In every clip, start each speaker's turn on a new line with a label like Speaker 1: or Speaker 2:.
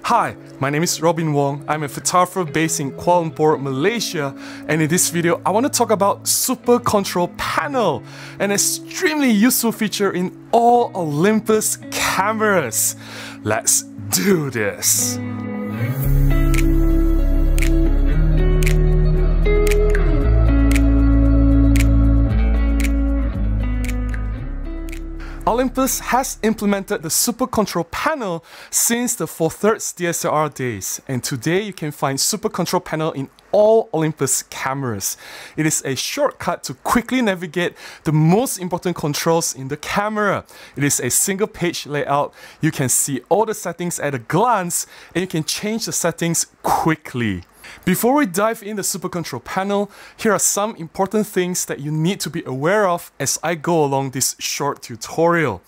Speaker 1: Hi, my name is Robin Wong. I'm a photographer based in Kuala Lumpur, Malaysia, and in this video I want to talk about Super Control Panel, an extremely useful feature in all Olympus cameras. Let's do this! Olympus has implemented the Super Control Panel since the 4/3 DSLR days, and today you can find Super Control Panel in all Olympus cameras. It is a shortcut to quickly navigate the most important controls in the camera. It is a single page layout. You can see all the settings at a glance, and you can change the settings quickly. Before we dive in the Super Control Panel, here are some important things that you need to be aware of as I go along this short tutorial.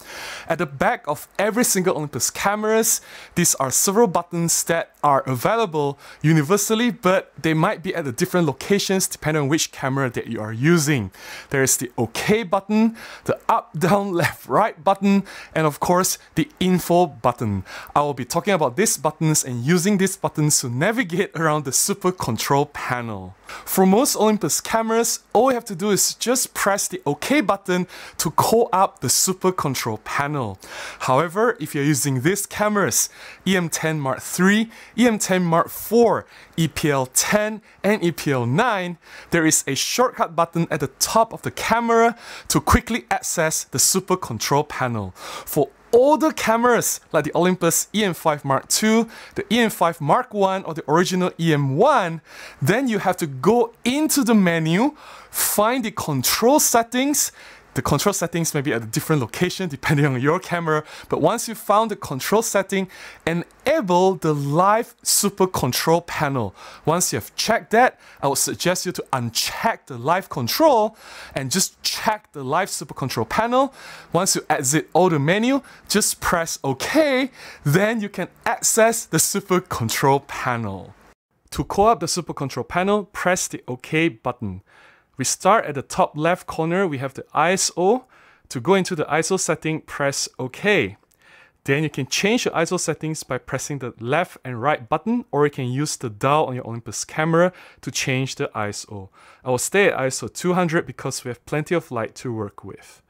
Speaker 1: At the back of every single Olympus cameras, these are several buttons that are available universally, but they might be at the different locations depending on which camera that you are using. There is the OK button, the up, down, left, right button, and of course the info button. I will be talking about these buttons and using these buttons to navigate around the Super Control Panel. For most Olympus cameras, all you have to do is just press the OK button to call up the Super Control Panel. However, if you're using these cameras, EM10 Mark III, EM10 Mark IV, EPL10 and EPL9, there is a shortcut button at the top of the camera to quickly access the Super Control Panel. For older cameras like the Olympus EM5 Mark II, the EM5 Mark I, or the original EM1, then you have to go into the menu, find the control settings. The control settings may be at a different location depending on your camera, but once you found the control setting, enable the live Super Control Panel. Once you have checked that, I would suggest you to uncheck the live control and just check the live Super Control Panel. Once you exit all the menu, just press OK, then you can access the Super Control Panel. To call up the Super Control Panel, press the OK button. We start at the top left corner, we have the ISO. To go into the ISO setting, press OK. Then you can change your ISO settings by pressing the left and right button, or you can use the dial on your Olympus camera to change the ISO. I will stay at ISO 200 because we have plenty of light to work with.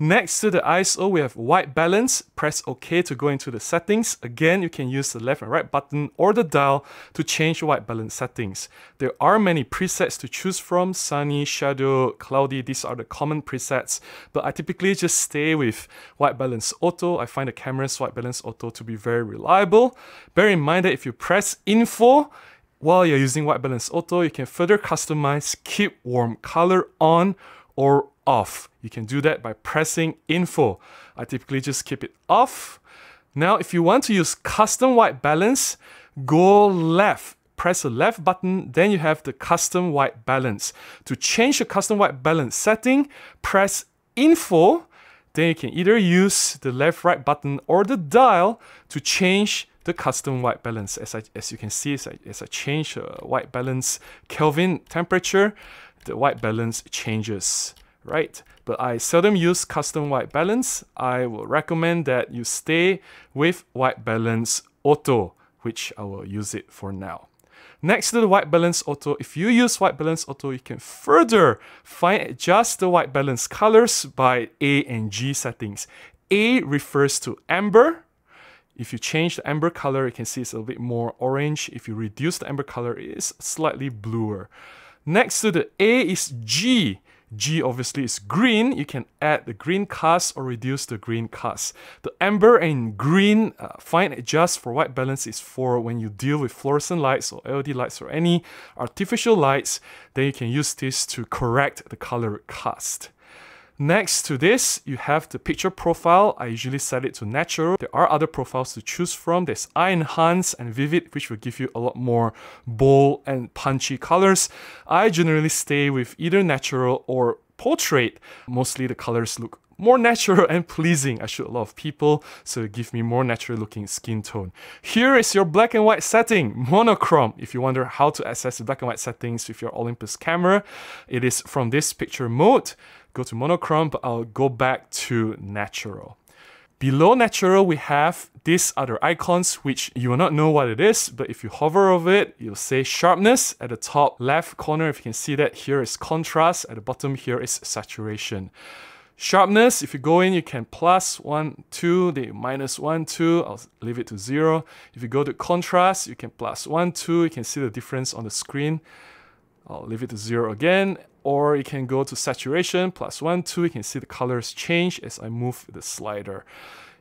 Speaker 1: Next to the ISO, we have white balance. Press OK to go into the settings. Again, you can use the left and right button or the dial to change white balance settings. There are many presets to choose from: sunny, shadow, cloudy. These are the common presets, but I typically just stay with white balance auto. I find the camera's white balance auto to be very reliable. Bear in mind that if you press info while you're using white balance auto, you can further customize keep warm color on or off. You can do that by pressing info. I typically just keep it off. Now, if you want to use custom white balance, go left. Press the left button, then you have the custom white balance. To change the custom white balance setting, press info. Then you can either use the left right button or the dial to change the custom white balance. As you can see, as I change white balance Kelvin temperature, the white balance changes, right? But I seldom use custom white balance. I will recommend that you stay with white balance auto, which I will use it for now. Next to the white balance auto, if you use white balance auto, you can further adjust the white balance colors by A and G settings. A refers to amber. If you change the amber color, you can see it's a little bit more orange. If you reduce the amber color, it is slightly bluer. Next to the A is G. G obviously is green. You can add the green cast or reduce the green cast. The amber and green fine adjust for white balance is for when you deal with fluorescent lights or LED lights or any artificial lights. Then you can use this to correct the color cast. Next to this, you have the picture profile. I usually set it to natural. There are other profiles to choose from. There's Eye Enhance and Vivid, which will give you a lot more bold and punchy colors. I generally stay with either natural or portrait. Mostly the colors look more natural and pleasing. I shoot a lot of people, so it gives me more natural looking skin tone. Here is your black and white setting, monochrome. If you wonder how to access the black and white settings with your Olympus camera, it is from this picture mode. Go to monochrome, but I'll go back to natural. Below natural, we have these other icons, which you will not know what it is, but if you hover over it, you'll say sharpness. At the top left corner, if you can see that, here is contrast. At the bottom here is saturation. Sharpness, if you go in, you can plus 1, 2, then minus 1, 2. I'll leave it to 0. If you go to contrast, you can plus 1, 2. You can see the difference on the screen. I'll leave it to 0 again. Or you can go to saturation, plus 1, 2. You can see the colors change as I move the slider.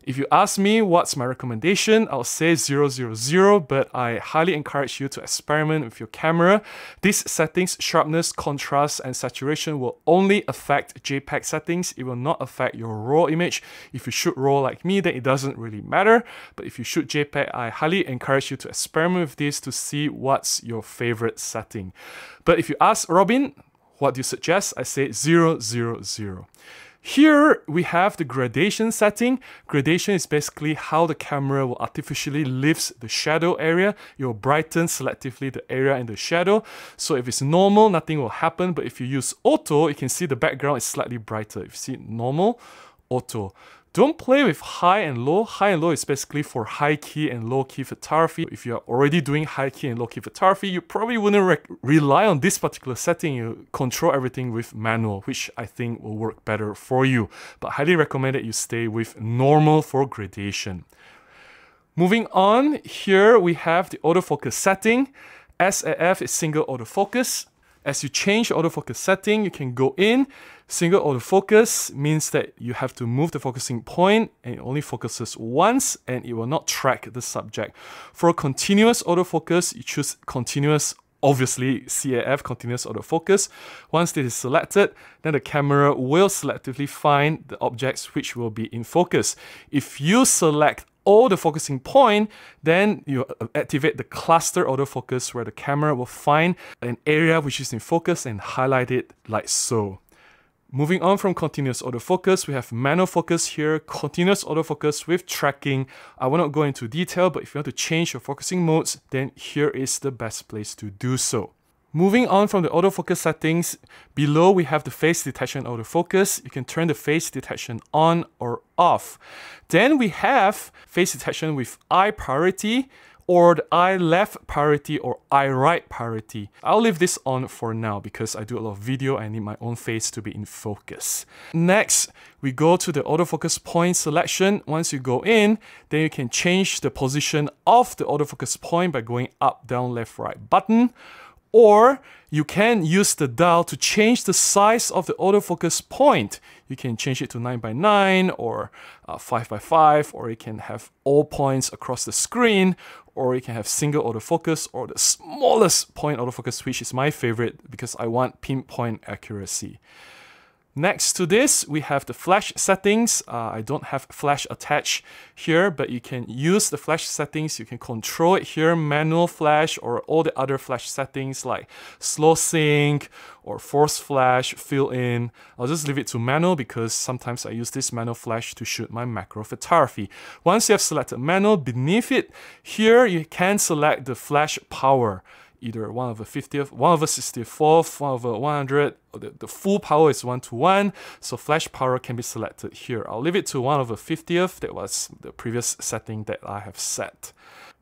Speaker 1: If you ask me what's my recommendation, I'll say 0, 0, 0, but I highly encourage you to experiment with your camera. These settings, sharpness, contrast, and saturation, will only affect JPEG settings. It will not affect your RAW image. If you shoot RAW like me, then it doesn't really matter. But if you shoot JPEG, I highly encourage you to experiment with this to see what's your favorite setting. But if you ask Robin, what do you suggest? I say 0, 0, 0. Here we have the gradation setting. Gradation is basically how the camera will artificially lifts the shadow area. It will brighten selectively the area in the shadow. So if it's normal, nothing will happen. But if you use auto, you can see the background is slightly brighter. If you see normal, auto. Don't play with high and low. High and low is basically for high key and low key photography. If you're already doing high key and low key photography, you probably wouldn't rely on this particular setting. You control everything with manual, which I think will work better for you. But I highly recommend that you stay with normal for gradation. Moving on, here we have the autofocus setting. SAF is single autofocus. As you change the autofocus setting, you can go in. Single autofocus means that you have to move the focusing point and it only focuses once and it will not track the subject. For continuous autofocus, you choose continuous, obviously CAF, continuous autofocus. Once this is selected, then the camera will selectively find the objects which will be in focus. If you select all the focusing point, then you activate the cluster autofocus where the camera will find an area which is in focus and highlight it like so. Moving on from continuous autofocus, we have manual focus here, continuous autofocus with tracking. I will not go into detail, but if you want to change your focusing modes, then here is the best place to do so. Moving on from the autofocus settings, below we have the face detection autofocus. You can turn the face detection on or off. Then we have face detection with eye priority, or the eye left priority or eye right priority. I'll leave this on for now because I do a lot of video and I need my own face to be in focus. Next, we go to the autofocus point selection. Once you go in, then you can change the position of the autofocus point by going up, down, left, right button. Or you can use the dial to change the size of the autofocus point. You can change it to 9:9 or 5:5, or you can have all points across the screen, or you can have single autofocus or the smallest point autofocus, which is my favorite because I want pinpoint accuracy. Next to this, we have the flash settings. I don't have flash attached here, but you can use the flash settings. You can control it here, manual flash, or all the other flash settings like slow sync or force flash, fill in. I'll just leave it to manual because sometimes I use this manual flash to shoot my macro photography. Once you have selected manual, beneath it, here you can select the flash power. Either 1/50th, 1/64th, 1/100. The full power is 1:1, so flash power can be selected here. I'll leave it to 1/50th. That was the previous setting that I have set.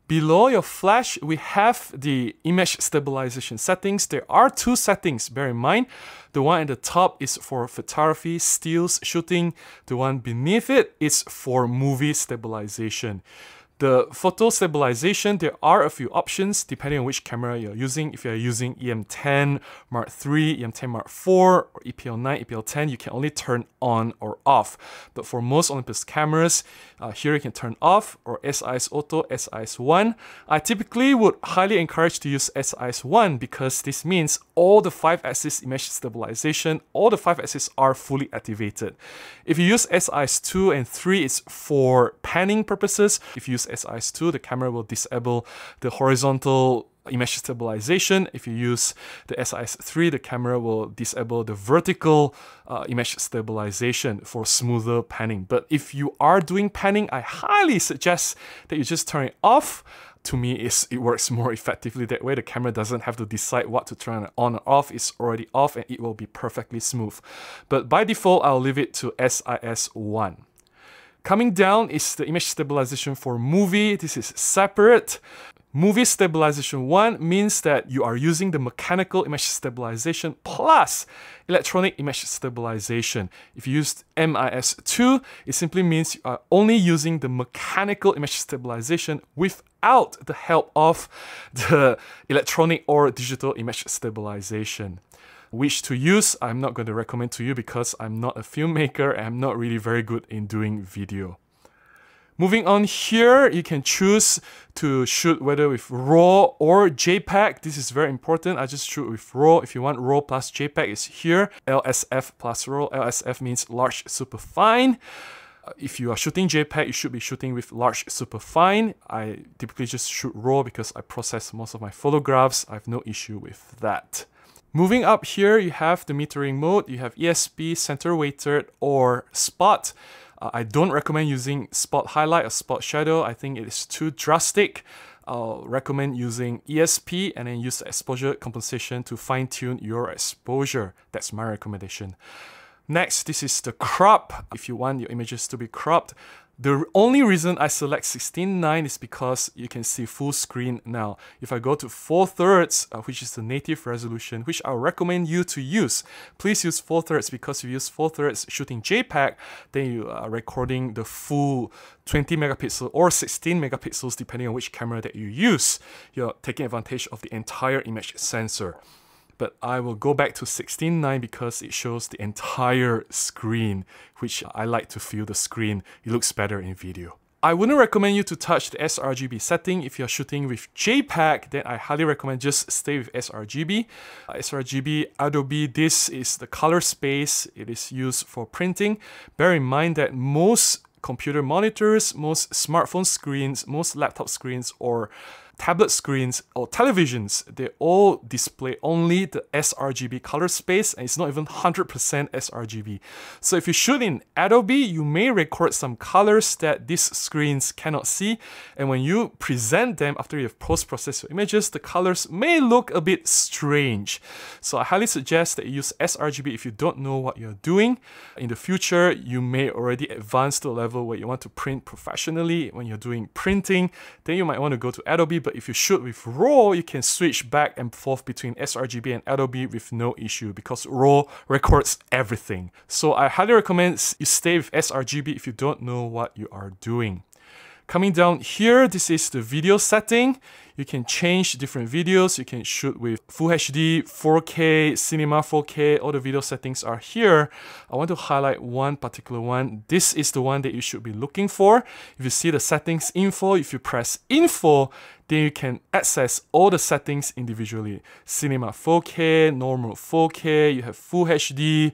Speaker 1: Below your flash, we have the image stabilization settings. There are two settings, bear in mind. The one at the top is for photography, stills shooting. The one beneath it is for movie stabilization. The photo stabilization, there are a few options depending on which camera you're using. If you're using EM10 Mark III, EM10 Mark IV, or EPL9, EPL10, you can only turn on or off. But for most Olympus cameras, here you can turn off, or SIS Auto, SIS1. I typically would highly encourage to use SIS1 because this means all the 5-axis image stabilization, all the 5 axes are fully activated. If you use SIS2 and 3, it's for panning purposes. If you use SIS2, the camera will disable the horizontal image stabilization. If you use the SIS3, the camera will disable the vertical image stabilization for smoother panning. But if you are doing panning, I highly suggest that you just turn it off. To me, it works more effectively that way. The camera doesn't have to decide what to turn on or off. It's already off and it will be perfectly smooth. But by default, I'll leave it to SIS1. Coming down is the image stabilization for movie. This is separate. Movie stabilization 1 means that you are using the mechanical image stabilization plus electronic image stabilization. If you used MIS2, it simply means you are only using the mechanical image stabilization without the help of the electronic or digital image stabilization. Which to use, I'm not going to recommend to you because I'm not a filmmaker and I'm not really very good in doing video. Moving on here, you can choose to shoot whether with RAW or JPEG. This is very important. I just shoot with RAW. If you want RAW plus JPEG, it's here. LSF plus RAW. LSF means large superfine. If you are shooting JPEG, you should be shooting with large superfine. I typically just shoot RAW because I process most of my photographs. I have no issue with that. Moving up here, you have the metering mode. You have ESP, center weighted, or spot. I don't recommend using spot highlight or spot shadow. I think it is too drastic. I'll recommend using ESP and then use exposure compensation to fine-tune your exposure. That's my recommendation. Next, this is the crop. If you want your images to be cropped, the only reason I select 16:9 is because you can see full screen now. If I go to 4/3, which is the native resolution, which I'll recommend you to use, please use 4/3 because if you use 4/3 shooting JPEG, then you are recording the full 20 megapixel or 16 megapixels depending on which camera that you use. You're taking advantage of the entire image sensor. But I will go back to 16:9 because it shows the entire screen, which I like to feel the screen. It looks better in video. I wouldn't recommend you to touch the sRGB setting. If you're shooting with JPEG, then I highly recommend just stay with sRGB. sRGB, Adobe, this is the color space. It is used for printing. Bear in mind that most computer monitors, most smartphone screens, most laptop screens, or tablet screens or televisions, they all display only the sRGB color space and it's not even 100% sRGB. So if you shoot in Adobe, you may record some colors that these screens cannot see, and when you present them after you have post-processed your images, the colors may look a bit strange. So I highly suggest that you use sRGB if you don't know what you're doing. In the future, you may already advance to a level where you want to print professionally. When you're doing printing, then you might want to go to Adobe. But if you shoot with RAW, you can switch back and forth between sRGB and Adobe with no issue because RAW records everything. So I highly recommend you stay with sRGB if you don't know what you are doing. Coming down here, this is the video setting. You can change different videos. You can shoot with Full HD, 4K, Cinema 4K. All the video settings are here. I want to highlight one particular one. This is the one that you should be looking for. If you see the settings info, if you press info, then you can access all the settings individually. Cinema 4K, normal 4K, you have Full HD.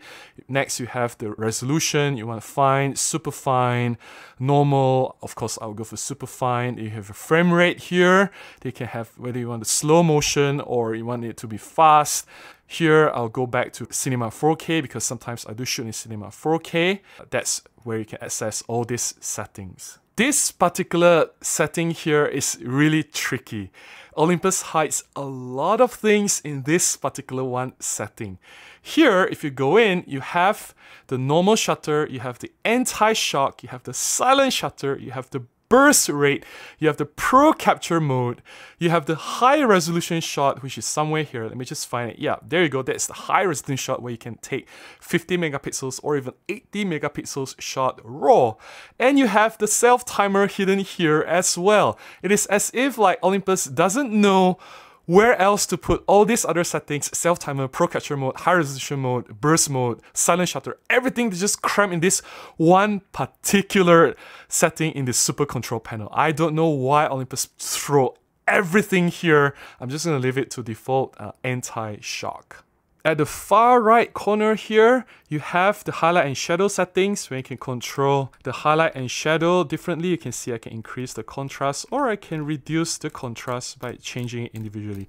Speaker 1: Next, you have the resolution. You want to find super fine, normal. Of course, I'll go for super fine. You have a frame rate here. They can have whether you want the slow motion or you want it to be fast. Here, I'll go back to Cinema 4K because sometimes I do shoot in Cinema 4K. That's where you can access all these settings. This particular setting here is really tricky. Olympus hides a lot of things in this particular one setting. Here, if you go in, you have the normal shutter, you have the anti-shock, you have the silent shutter, you have the burst rate, you have the pro capture mode, you have the high resolution shot, which is somewhere here. Let me just find it. Yeah, there you go. That's the high resolution shot where you can take 50 megapixels or even 80 megapixels shot raw. And you have the self timer hidden here as well. It is as if like Olympus doesn't know where else to put all these other settings: self-timer, pro capture mode, high resolution mode, burst mode, silent shutter, everything to just cram in this one particular setting in the super control panel. I don't know why Olympus throw everything here. I'm just going to leave it to default anti-shock. At the far right corner here, you have the highlight and shadow settings where you can control the highlight and shadow differently. You can see I can increase the contrast or I can reduce the contrast by changing it individually.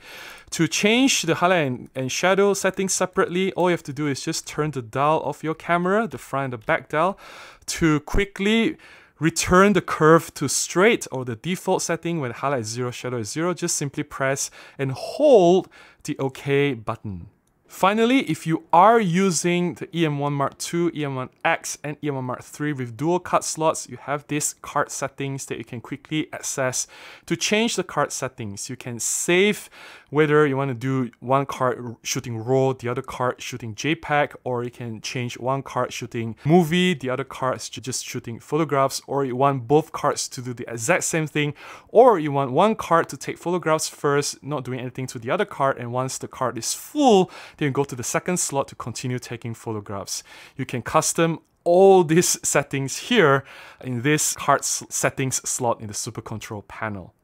Speaker 1: To change the highlight and shadow settings separately, all you have to do is just turn the dial of your camera, the front and the back dial, to quickly return the curve to straight or the default setting when highlight is 0, shadow is 0. Just simply press and hold the OK button. Finally, if you are using the EM1 Mark II, EM1X, and EM1 Mark III with dual card slots, you have these card settings that you can quickly access. To change the card settings, you can save whether you want to do one card shooting RAW, the other card shooting JPEG, or you can change one card shooting movie, the other card is just shooting photographs, or you want both cards to do the exact same thing, or you want one card to take photographs first, not doing anything to the other card, and once the card is full, then you go to the second slot to continue taking photographs. You can custom all these settings here in this card settings slot in the Super Control panel.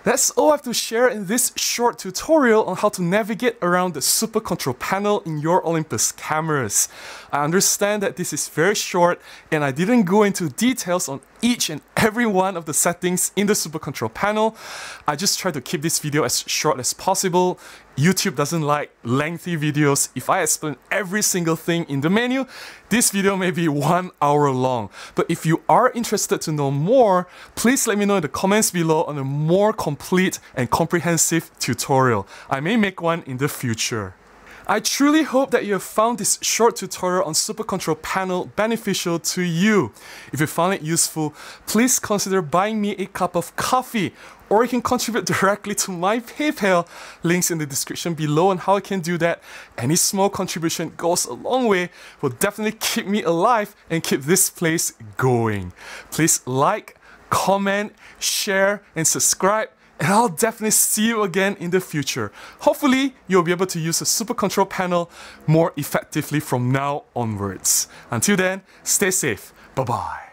Speaker 1: That's all I have to share in this short tutorial on how to navigate around the Super Control panel in your Olympus cameras. I understand that this is very short and I didn't go into details on each and every one of the settings in the Super Control panel. I just tried to keep this video as short as possible. YouTube doesn't like lengthy videos. If I explain every single thing in the menu, this video may be 1 hour long. But if you are interested to know more, please let me know in the comments below on a more complete and comprehensive tutorial. I may make one in the future. I truly hope that you have found this short tutorial on Super Control panel beneficial to you. If you found it useful, please consider buying me a cup of coffee, or you can contribute directly to my PayPal. Links in the description below on how I can do that. Any small contribution goes a long way, will definitely keep me alive and keep this place going. Please like, comment, share, and subscribe. And I'll definitely see you again in the future. Hopefully, you'll be able to use the Super Control panel more effectively from now onwards. Until then, stay safe. Bye-bye.